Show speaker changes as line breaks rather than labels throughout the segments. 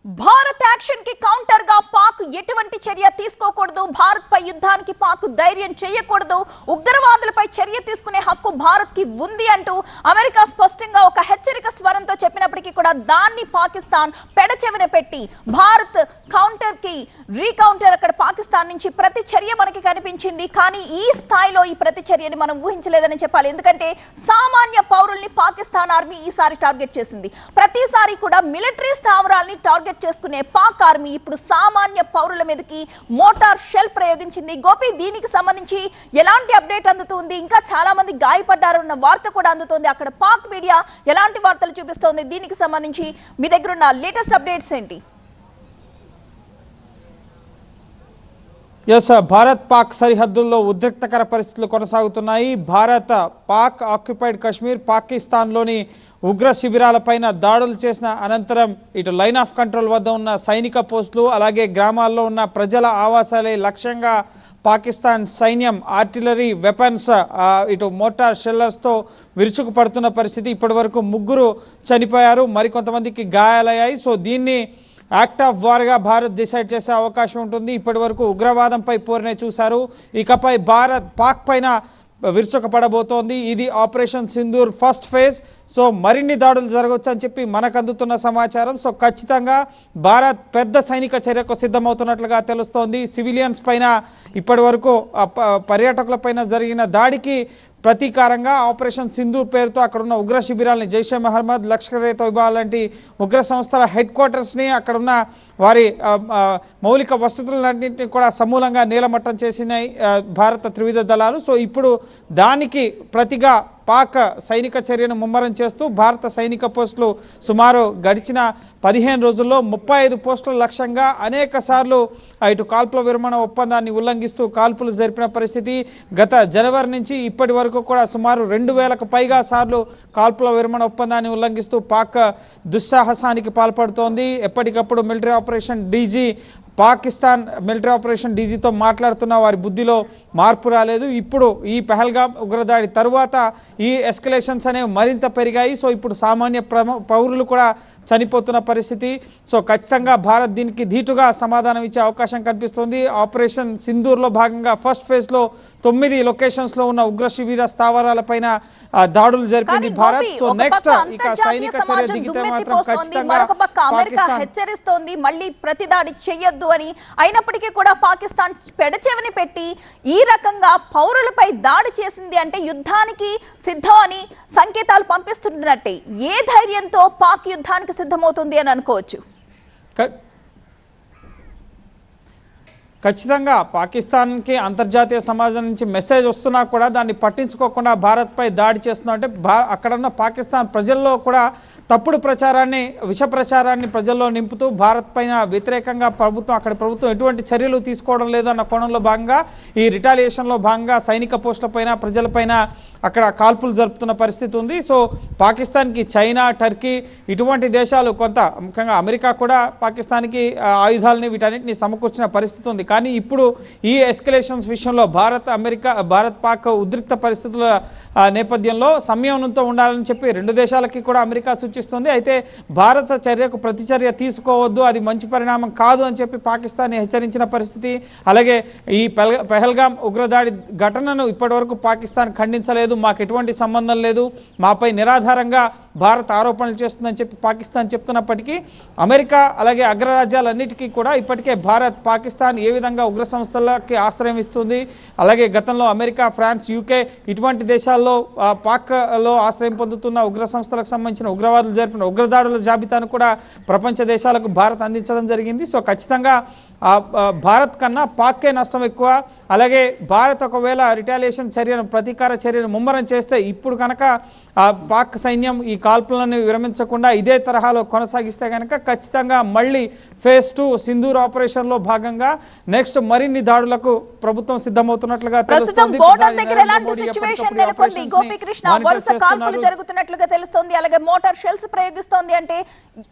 Bharat action కి counter గా పాక్ ఎటువంటి చర్య తీసుకోకూడదు, భారత్ పై యుద్ధానికి పాక్ ధైర్యం చేయకూడదు, ఉగ్రవాదులపై చర్య తీసుకునే హక్కు భారత్ కి ఉంది అంటూ అమెరికా స్పష్టంగా ఒక హెచ్చరిక స్వరంతో చెప్పినప్పటికీ కూడా దాన్ని పాకిస్తాన్ పెడచెవిన పెట్టి భారత్ కౌంటర్ కి రీకౌంటర్ అక్కడ పాకిస్తాన్ నుంచి ప్రతి చర్య మనకి కనిపించింది. కానీ ఈ స్థాయిలో ఈ ప్రతి చర్యని మనం ఊహించలేదని చెప్పాలి. ఎందుకంటే సామాన్య పౌరుల్ని పాకిస్తాన్ ఆర్మీ ఈసారి టార్గెట్ చేసింది. ప్రతిసారి కూడా మిలిటరీ స్థావరాల్ని టార్గెట్ చేసుకునే పాక్ ఆర్మీ ఇప్పుడు సామాన్య పౌరుల మీదకి మోటార్ షెల్ ప్రయోగించింది. గోపి, దీనికి సంబంధించి ఎలాంటి అప్డేట్ అందుతుంది? ఇంకా చాలా మంది గాయపడ్డారన్న వార్త కూడా అందుతోంది. అక్కడ పాక్ మీడియా ఎలాంటి వార్తలు చూపిస్తోంది? దీనికి సంబంధించి మీ దగ్గర ఉన్న లేటెస్ట్ అప్డేట్స్ ఏంటి?
భారత్ పాక్ సరిహద్దుల్లో ఉద్రిక్తకర పరిస్థితులు కొనసాగుతున్నాయి. భారత్ పాక్ ఆక్యుపైడ్ కశ్మీర్ పాకిస్తాన్లోని ఉగ్ర శిబిరాలపైన దాడులు చేసిన అనంతరం ఇటు లైన్ ఆఫ్ కంట్రోల్ వద్ద ఉన్న సైనిక పోస్టులు అలాగే గ్రామాల్లో ఉన్న ప్రజల ఆవాసాలే లక్ష్యంగా పాకిస్తాన్ సైన్యం ఆర్టిలరీ వెపన్స్ ఇటు మోటార్ షెల్లర్స్తో విరుచుకుపడుతున్న పరిస్థితి. ఇప్పటి వరకు 3 చనిపోయారు, మరికొంతమందికి గాయాలయ్యాయి. సో దీన్ని యాక్ట్ ఆఫ్ వార్గా భారత్ డిసైడ్ చేసే అవకాశం ఉంటుంది. ఇప్పటి వరకు ఉగ్రవాదంపై పోరునే చూశారు, ఇకపై భారత్ పాక్ పైన విరుచుకుపడబోతోంది. ఇది operation Sindoor first phase. So మరిన్ని దాడులు జరగవచ్చు అని చెప్పి మనకు అందుతున్న సమాచారం. సో ఖచ్చితంగా భారత్ పెద్ద సైనిక చర్యకు సిద్ధమవుతున్నట్లుగా తెలుస్తోంది. సివిలియన్స్ పైన ఇప్పటి వరకు పర్యాటకుల పైన జరిగిన దాడికి ప్రతీకారంగా ఆపరేషన్ సింధూర్ పేరుతో అక్కడున్న ఉగ్ర శిబిరాలని జైషే మహమ్మద్, లష్కర్ ఏ తోయిబా లాంటి ఉగ్ర సంస్థల హెడ్ క్వార్టర్స్ని అక్కడున్న వారి మౌలిక వసతులన్నింటినీ కూడా సమూలంగా నీలమట్టం చేసినాయి భారత త్రివిధ దళాలు. సో ఇప్పుడు దానికి ప్రతిగా పాక్ సైనిక చర్యను ముమ్మరం చేస్తూ భారత సైనిక పోస్టులు సుమారు గడిచిన 15 రోజుల్లో 35 పోస్టుల లక్ష్యంగా అనేక సార్లు ఇటు కాల్పుల విరమణ ఒప్పందాన్ని ఉల్లంఘిస్తూ కాల్పులు జరిపిన పరిస్థితి. గత జనవరి నుంచి ఇప్పటి వరకు కూడా సుమారు 2000కు పైగా సార్లు కాల్పుల విరమణ ఒప్పందాన్ని ఉల్లంఘిస్తూ పాక్ దుస్సాహసానికి పాల్పడుతోంది. ఎప్పటికప్పుడు military operation DG Pakistan military operation డీజీతో మాట్లాడుతున్న వారి బుద్ధిలో మార్పు రాలేదు. ఇప్పుడు ఈ పహల్గామ్ ఉగ్రదాడి తరువాత ఈ ఎస్కలేషన్స్ అనేవి మరింత పెరిగాయి. సో ఇప్పుడు సామాన్య పౌరులు కూడా చనిపోతున్న పరిస్థితి. సో ఖచ్చితంగా భారత్ దీనికి ధీటుగా సమాధానం ఇచ్చే అవకాశం కనిపిస్తుంది. ఆపరేషన్ సింధూర్లో భాగంగా ఫస్ట్ ఫేజ్లో 9 లొకేషన్స్లో ఉన్న ఉగ్ర శిబిర స్థావరాలపైన దాడులు జరిపింది భారత్. సో నెక్స్ట్ ఇక సైనిక చర్య దిగితే మాత్రం ఖచ్చితంగా
అమెరికా హెచ్చరిస్తోంది మళ్ళీ ప్రతి దాడి చేయొద్దు అని. అయినప్పటికీ కూడా పాకిస్తాన్ పెడచెవిని పెట్టి ఈ రకంగా పౌరులపై దాడి చేసింది అంటే యుద్ధానికి సిద్ధం అని సంకేతాలు పంపిస్తున్నట్టే. ఏ ధైర్యంతో పాక్ యుద్ధానికి సిద్ధమవుతుంది అని అనుకోవచ్చు?
ఖచ్చితంగా పాకిస్తాన్కి అంతర్జాతీయ సమాజం నుంచి మెసేజ్ వస్తున్నా కూడా దాన్ని పట్టించుకోకుండా భారత్పై దాడి చేస్తున్నా అంటే అక్కడున్న పాకిస్తాన్ ప్రజల్లో కూడా తప్పుడు ప్రచారాన్ని, విష ప్రచారాన్ని ప్రజల్లో నింపుతూ భారత్ పైన వ్యతిరేకంగా అక్కడి ప్రభుత్వం ఎటువంటి చర్యలు తీసుకోవడం లేదన్న కోణంలో భాగంగా ఈ రిటాలియేషన్లో భాగంగా సైనిక పోస్టులపైన ప్రజలపైన అక్కడ కాల్పులు జరుపుతున్న పరిస్థితి ఉంది. సో పాకిస్తాన్కి చైనా, టర్కీ ఇటువంటి దేశాలు, కొంత ముఖ్యంగా అమెరికా కూడా పాకిస్తాన్కి ఆయుధాలని వీటన్నిటిని సమకూర్చిన పరిస్థితి ఉంది. కానీ ఇప్పుడు ఈ ఎస్కలేషన్స్ విషయంలో భారత్ పాక్ ఉద్రిక్త పరిస్థితుల నేపథ్యంలో సంయమనంతో ఉండాలని చెప్పి 2 దేశాలకి కూడా అమెరికా సూచిస్తుంది. అయితే భారత చర్యకు ప్రతిచర్య తీసుకోవద్దు, అది మంచి పరిణామం కాదు అని చెప్పి పాకిస్తాన్ హెచ్చరించిన పరిస్థితి. అలాగే ఈ పహల్గామ్ ఉగ్రదాడి ఘటనను ఇప్పటివరకు పాకిస్తాన్ ఖండించలేదు, మాకు ఎటువంటి సంబంధం లేదు, మాపై నిరాధారంగా భారత్ ఆరోపణలు చేస్తుందని చెప్పి పాకిస్తాన్ చెప్తున్నప్పటికీ అమెరికా అలాగే అగ్రరాజ్యాలన్నిటికీ కూడా ఇప్పటికే భారత్, పాకిస్తాన్ ఏ విధంగా ఉగ్ర సంస్థలకి ఆశ్రయం ఇస్తుంది, అలాగే గతంలో అమెరికా, ఫ్రాన్స్, యూకే ఇటువంటి దేశాల్లో పాక్లో ఆశ్రయం పొందుతున్న ఉగ్ర సంస్థలకు సంబంధించిన ఉగ్రవాదులు జరిపిన ఉగ్రదాడుల జాబితాను కూడా ప్రపంచ దేశాలకు భారత్ అందించడం జరిగింది. సో ఖచ్చితంగా భారత్ కన్నా పాక్కే నష్టం ఎక్కువ. అలాగే భారత్ ఒకవేళ రిటాలియేషన్ చర్యను, ప్రతీకార చర్యను ముమ్మరం చేస్తే ఇప్పుడు కనుక పాక్ సైన్యం ఈ కాల్పులను విరమించకుండా ఇదే తరహాలో కొనసాగిస్తే కనుక ఖచ్చితంగా మళ్ళీ ఫేజ్ 2 సింధూర్ ఆపరేషన్లో భాగంగా నెక్స్ట్ మరిన్ని దాడులకు ప్రభుత్వం సిద్ధమవుతున్నట్లుగా తెలుస్తోంది.
జరుగుతున్నట్లుగా తెలుస్తోంది. అలాగే మోటార్ షెల్స్ ప్రయోగిస్తోంది అంటే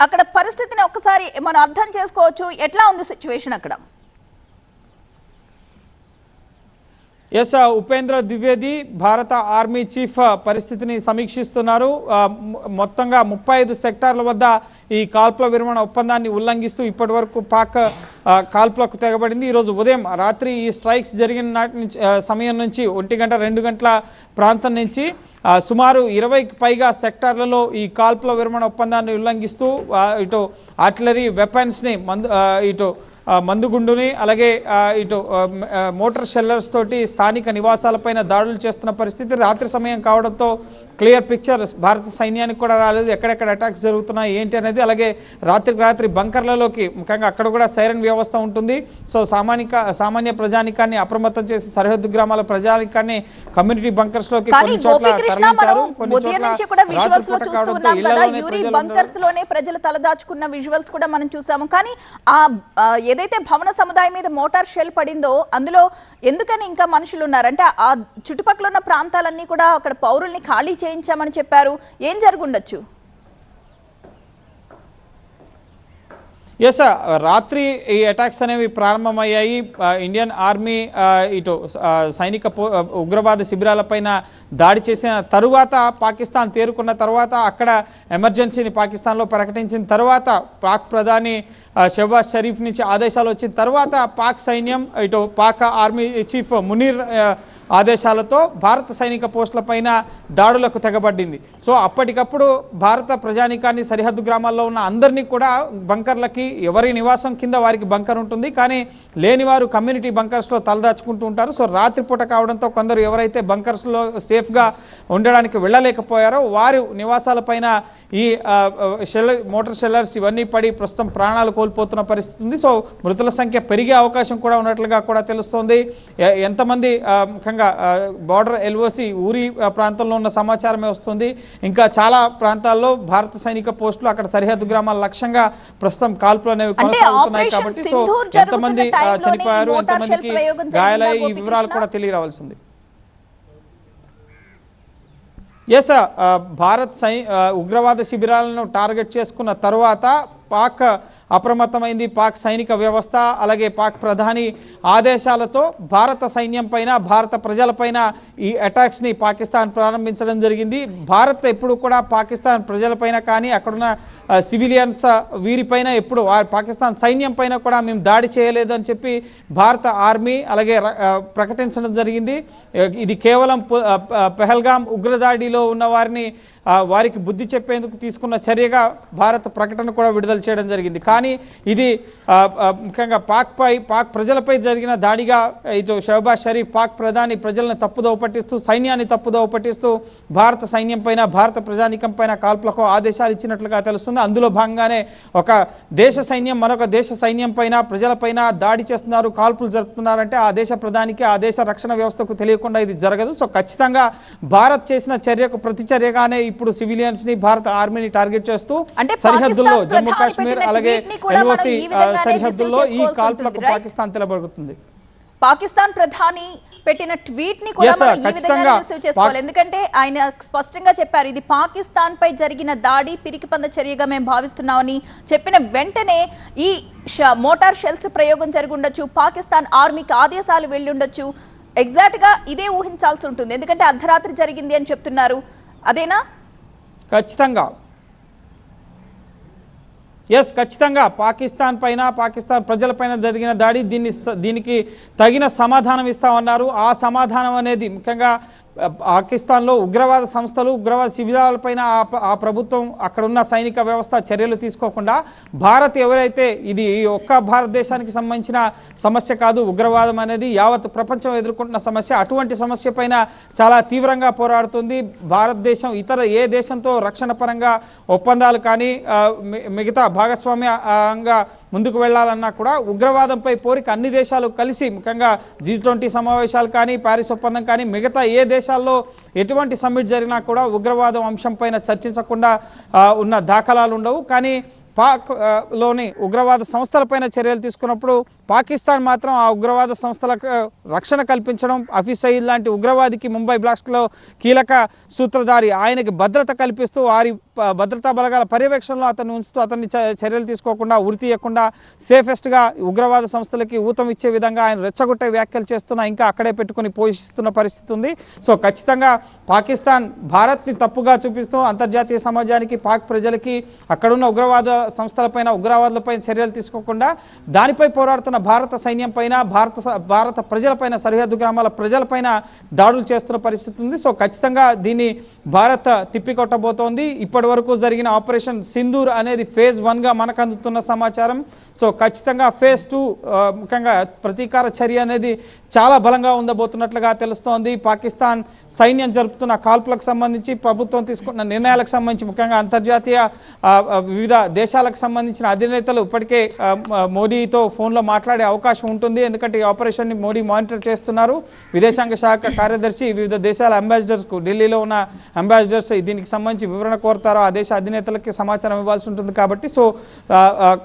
అక్కడ పరిస్థితిని ఒక్కసారి మనం అర్థం చేసుకోవచ్చు. ఎట్లా ఉంది సిచ్యువేషన్ అక్కడ?
ఎస్ ఉపేంద్ర ద్వివేది భారత ఆర్మీ చీఫ్ పరిస్థితిని సమీక్షిస్తున్నారు. మొత్తంగా 35 సెక్టార్ల వద్ద ఈ కాల్పుల విరమణ ఒప్పందాన్ని ఉల్లంఘిస్తూ ఇప్పటి వరకు పాక్ కాల్పులకు తెగబడింది. ఈరోజు ఉదయం రాత్రి ఈ స్ట్రైక్స్ జరిగిన నాటి నుంచి సమయం నుంచి 1 గంట 2 గంటల ప్రాంతం నుంచి సుమారు 20కి పైగా సెక్టార్లలో ఈ కాల్పుల విరమణ ఒప్పందాన్ని ఉల్లంఘిస్తూ ఇటు ఆర్టిలరీ వెపన్స్ని ఇటు మందుగుండుని అలాగే ఇటు మోటార్ షెల్లర్స్ తోటి స్థానిక నివాసాలపైన దాడులు చేస్తున్న పరిస్థితి. రాత్రి సమయం కావడంతో క్లియర్ పిక్చర్ భారత సైన్యానికి కూడా రాలేదు, ఎక్కడెక్కడ అటాక్స్ జరుగుతున్నాయి ఏంటి అనేది. అలాగే రాత్రి బంకర్లలోకి ముఖ్యంగా అక్కడ కూడా సైరన్ వ్యవస్థ ఉంటుంది. సో సామాన్య ప్రజానికాన్ని అప్రమత్తం చేసి సరిహద్దు గ్రామాల ప్రజానికాన్ని కమ్యూనిటీ బంకర్స్ లోకి కొన్ని చోట్ల తరలించారు.
ప్రజలు తలదాచుకున్న విజువల్స్ కూడా మనం చూసాము. కానీ ఏదైతే భవన సముదాయం మీద మోటార్ షెల్ పడిందో అందులో ఎందుకని ఇంకా మనుషులు ఉన్నారంటే ఆ చుట్టుపక్కల ఉన్న ప్రాంతాలన్నీ కూడా అక్కడ పౌరుల్ని ఖాళీ చేయించామని చెప్పారు. ఏం జరుగుండొచ్చు?
ఎస్ రాత్రి ఈ అటాక్స్ అనేవి ప్రారంభమయ్యాయి. ఇండియన్ ఆర్మీ ఇటు సైనిక ఉగ్రవాద శిబిరాలపైన దాడి చేసిన తరువాత పాకిస్తాన్ తేరుకున్న తర్వాత అక్కడ ఎమర్జెన్సీని పాకిస్తాన్లో ప్రకటించిన తర్వాత పాక్ ప్రధాని షెహబాజ్ షరీఫ్ నుంచి ఆదేశాలు వచ్చిన తర్వాత పాక్ సైన్యం ఇటు పాక్ ఆర్మీ చీఫ్ మునీర్ ఆదేశాలతో భారత సైనిక పోస్టులపైన దాడులకు తెగబడింది. సో అప్పటికప్పుడు భారత ప్రజానికాన్ని సరిహద్దు గ్రామాల్లో ఉన్న అందరినీ కూడా బంకర్లకి ఎవరి నివాసం కింద వారికి బంకర్ ఉంటుంది, కానీ లేని వారు కమ్యూనిటీ బంకర్స్లో తలదాచుకుంటూ ఉంటారు. సో రాత్రిపూట కావడంతో కొందరు ఎవరైతే బంకర్స్లో సేఫ్గా ఉండడానికి వెళ్ళలేకపోయారో వారు నివాసాలపైన ఈ మోటార్ షెల్లర్స్ ఇవన్నీ పడి ప్రస్తుతం ప్రాణాలు కోల్పోతున్న పరిస్థితి ఉంది. సో మృతుల సంఖ్య పెరిగే అవకాశం కూడా ఉన్నట్లుగా కూడా తెలుస్తోంది. ఎంతమంది ముఖ్యంగా బార్డర్ ఎల్ఓసి ఊరి ప్రాంతంలో ఉన్న సమాచారమే వస్తుంది. ఇంకా చాలా ప్రాంతాల్లో భారత సైనిక పోస్టులు అక్కడ సరిహద్దు గ్రామాల లక్ష్యంగా ప్రస్తుతం కాల్పులు అనేవి కొనసాగుతున్నాయి. కాబట్టి సో ఎంతమంది చనిపోయారు, ఎంతమందికి గాయాలయ్యాయి, ఈ వివరాలు కూడా తెలియరావాల్సింది. ఎస్ భారత్ ఉగ్రవాద శిబిరాలను టార్గెట్ చేసుకున్న తర్వాత పాక్ అప్రమత్తమైంది. పాక్ సైనిక వ్యవస్థ అలాగే పాక్ ప్రధాని ఆదేశాలతో భారత సైన్యం పైన భారత ప్రజలపైన ఈ అటాక్స్ని పాకిస్తాన్ ప్రారంభించడం జరిగింది. భారత్ ఎప్పుడు కూడా పాకిస్తాన్ ప్రజలపైన కానీ అక్కడున్న సివిలియన్స్ వీరిపైన ఎప్పుడు పాకిస్తాన్ సైన్యం పైన కూడా మేము దాడి చేయలేదు అని చెప్పి భారత ఆర్మీ అలాగే ప్రకటించడం జరిగింది. ఇది కేవలం పెహల్గాం ఉగ్రదాడిలో ఉన్న వారికి బుద్ధి చెప్పేందుకు తీసుకున్న చర్యగా భారత ప్రకటన కూడా విడుదల చేయడం జరిగింది. కానీ ఇది ముఖ్యంగా పాక్ ప్రజలపై జరిగిన దాడిగా ఇటు షెహబాజ్ షరీఫ్ పాక్ ప్రధాని ప్రజలను తప్పుదోవ పట్టిస్తూ సైన్యాన్ని తప్పుదోవ పట్టిస్తూ భారత సైన్యం పైన భారత ప్రజానికం పైన కాల్పులకు ఆదేశాలు ఇచ్చినట్లుగా తెలుస్తుంది. అందులో భాగంగానే ఒక దేశ సైన్యం మరొక దేశ సైన్యం పైన ప్రజలపైన దాడి చేస్తున్నారు, కాల్పులు జరుపుతున్నారంటే ఆ దేశ ప్రధానికి ఆ దేశ రక్షణ వ్యవస్థకు తెలియకుండా ఇది జరగదు. సో ఖచ్చితంగా భారత్ చేసిన చర్యకు ప్రతిచర్యగానే ఇప్పుడు సివిలియన్స్ ని భారత ఆర్మీని టార్గెట్ చేస్తూ సరిహద్దుల్లో జమ్మూ కాశ్మీర్ అలాగే ఎల్ఓసి సరిహద్దుల్లో ఈ కాల్పులకు పాకిస్తాన్ తెలబడుతుంది.
పాకిస్తాన్ ప్రధాని పెట్టిన ట్వీట్ ని కూడా మనం ఈ విధంగా రిసీవ్ చేసుకోవాలి. ఎందుకంటే ఆయన స్పష్టంగా చెప్పారు ఇది పాకిస్తాన్ పై జరిగిన దాడి పిరికిపంద చర్యగా మేము భావిస్తున్నామని చెప్పిన వెంటనే ఈ మోటార్ షెల్స్ ప్రయోగం జరిగి ఉండొచ్చు, పాకిస్తాన్ ఆర్మీకి ఆదేశాలు వెళ్ళి ఉండొచ్చు. ఎగ్జాక్ట్ గా ఇదే ఊహించాల్సి ఉంటుంది, ఎందుకంటే అర్ధరాత్రి జరిగింది అని చెప్తున్నారు. అదేనా?
ఖచ్చితంగా ఎస్, ఖచ్చితంగా పాకిస్తాన్ పైన పాకిస్తాన్ ప్రజలపైన జరిగిన దాడి దీనికి తగిన సమాధానం ఇస్తామన్నారు. ఆ సమాధానం అనేది ముఖ్యంగా పాకిస్తాన్లో ఉగ్రవాద సంస్థలు ఉగ్రవాద శిబిరాలపైన ఆ ప్రభుత్వం అక్కడున్న సైనిక వ్యవస్థ చర్యలు తీసుకోకుండా భారత్ ఎవరైతే ఇది ఒక్క భారతదేశానికి సంబంధించిన సమస్య కాదు, ఉగ్రవాదం అనేది యావత్ ప్రపంచం ఎదుర్కొంటున్న సమస్య. అటువంటి సమస్య పైన చాలా తీవ్రంగా పోరాడుతుంది భారతదేశం. ఇతర ఏ దేశంతో రక్షణ పరంగా ఒప్పందాలు కానీ మిగతా భాగస్వామ్యంగా ముందుకు వెళ్లాలన్నా కూడా ఉగ్రవాదంపై పోరికి అన్ని దేశాలు కలిసి ముఖ్యంగా G20 సమావేశాలు కానీ ప్యారిస్ ఒప్పందం కానీ మిగతా ఏ దేశాల్లో ఎటువంటి సమ్మిట్ జరిగినా కూడా ఉగ్రవాదం అంశం పైన చర్చించకుండా ఉన్న దాఖలాలు ఉండవు. కానీ పాక్లోని ఉగ్రవాద సంస్థలపైన చర్యలు తీసుకున్నప్పుడు పాకిస్తాన్ మాత్రం ఆ ఉగ్రవాద సంస్థలకు రక్షణ కల్పించడం, హఫీజ్ సయీద్ లాంటి ఉగ్రవాదికి ముంబై బ్లాస్ట్లో కీలక సూత్రధారి ఆయనకి భద్రత కల్పిస్తూ భద్రతా బలగాల పర్యవేక్షణలో అతన్ని ఉంచుతూ అతన్ని చర్యలు తీసుకోకుండా ఉరి తీయకుండా సేఫెస్ట్గా ఉగ్రవాద సంస్థలకి ఊతం ఇచ్చే విధంగా ఆయన రెచ్చగొట్టే వ్యాఖ్యలు చేస్తున్నా ఇంకా అక్కడే పెట్టుకుని పోషిస్తున్న పరిస్థితి ఉంది. సో ఖచ్చితంగా పాకిస్తాన్ భారత్ని తప్పుగా చూపిస్తూ అంతర్జాతీయ సమాజానికి పాక్ ప్రజలకి అక్కడున్న ఉగ్రవాద సంస్థలపైన ఉగ్రవాదులపైన చర్యలు తీసుకోకుండా దానిపై పోరాడుతున్న భారత సైన్యం పైన భారత ప్రజలపైన సరిహద్దు గ్రామాల ప్రజలపైన దాడులు చేస్తున్న పరిస్థితి ఉంది. సో ఖచ్చితంగా దీన్ని భారత్ తిప్పికొట్టబోతోంది. ఇప్పటి వరకు జరిగిన ఆపరేషన్ సింధూర్ అనేది ఫేజ్ 1గా మనకు అందుతున్న సమాచారం. సో ఖచ్చితంగా ఫేజ్ 2 ముఖ్యంగా ప్రతీకార చర్య అనేది చాలా బలంగా ఉండబోతున్నట్లుగా తెలుస్తోంది. పాకిస్తాన్ సైన్యం జరుపుతున్న కాల్పులకు సంబంధించి ప్రభుత్వం తీసుకున్న నిర్ణయాలకు సంబంధించి ముఖ్యంగా అంతర్జాతీయ వివిధ దేశాలకు సంబంధించిన అధినేతలు ఇప్పటికే మోడీతో ఫోన్లో మాట్లాడే అవకాశం ఉంటుంది. ఎందుకంటే ఈ ఆపరేషన్ని మోడీ మానిటర్ చేస్తున్నారు. విదేశాంగ శాఖ కార్యదర్శి వివిధ దేశాల అంబాసిడర్స్కు ఢిల్లీలో ఉన్న అంబాసిడర్స్ దీనికి సంబంధించి వివరణ కోరుతారో ఆ దేశ అధినేతలకి సమాచారం ఇవ్వాల్సి ఉంటుంది. కాబట్టి సో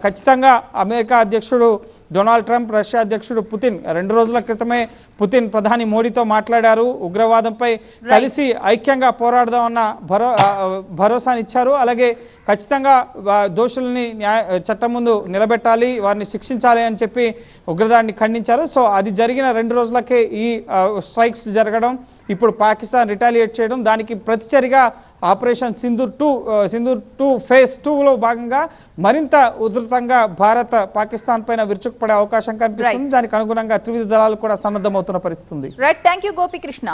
ఖచ్చితంగా అమెరికా అధ్యక్షుడు డొనాల్డ్ ట్రంప్, రష్యా అధ్యక్షుడు పుతిన్ 2 రోజుల క్రితమే పుతిన్ ప్రధాని మోడీతో మాట్లాడారు. ఉగ్రవాదంపై కలిసి ఐక్యంగా పోరాడదామన్న భరోసానిచ్చారు. అలాగే ఖచ్చితంగా దోషుల్ని చట్టం ముందు నిలబెట్టాలి, వారిని శిక్షించాలి అని చెప్పి ఉగ్రదాడిని ఖండించారు. సో అది జరిగిన 2 రోజులకే ఈ స్ట్రైక్స్ జరగడం, ఇప్పుడు పాకిస్తాన్ రిటాలియేట్ చేయడం, దానికి ప్రతిచర్యగా ఆపరేషన్ సింధూర్ 2 ఫేజ్ 2లో భాగంగా మరింత ఉధృతంగా భారత్ పాకిస్తాన్ పైన విరుచుకుపడే అవకాశం కనిపిస్తుంది. దానికి అనుగుణంగా త్రివిధ దళాలు కూడా సన్నద్ధమవుతున్న పరిస్థితి ఉంది.
Right, thank you Gopikrishna.